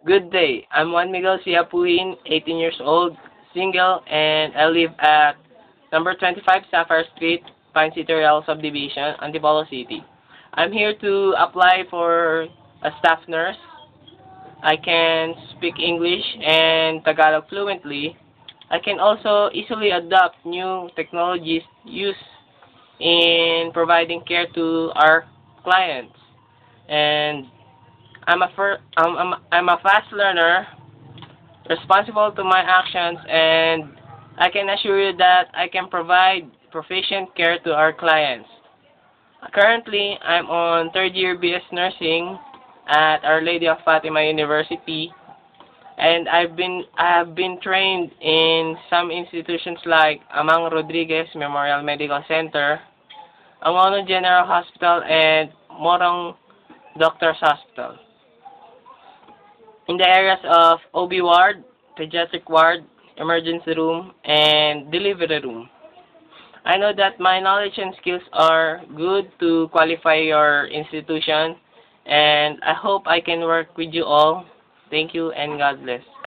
Good day. I'm Juan Miguel Siapuin, 18 years old, single, and I live at number 25 Sapphire Street, Pine City Real Subdivision, Antipolo City. I'm here to apply for a staff nurse. I can speak English and Tagalog fluently. I can also easily adopt new technologies used in providing care to our clients. And I'm a fast learner, responsible to my actions, and I can assure you that I can provide proficient care to our clients. Currently, I'm on third year BS Nursing at Our Lady of Fatima University, and I have been trained in some institutions like Amang Rodriguez Memorial Medical Center, Angono General Hospital, and Morong Doctors Hospital, in the areas of OB ward, pediatric ward, emergency room, and delivery room. I know that my knowledge and skills are good to qualify your institution, and I hope I can work with you all. Thank you and God bless.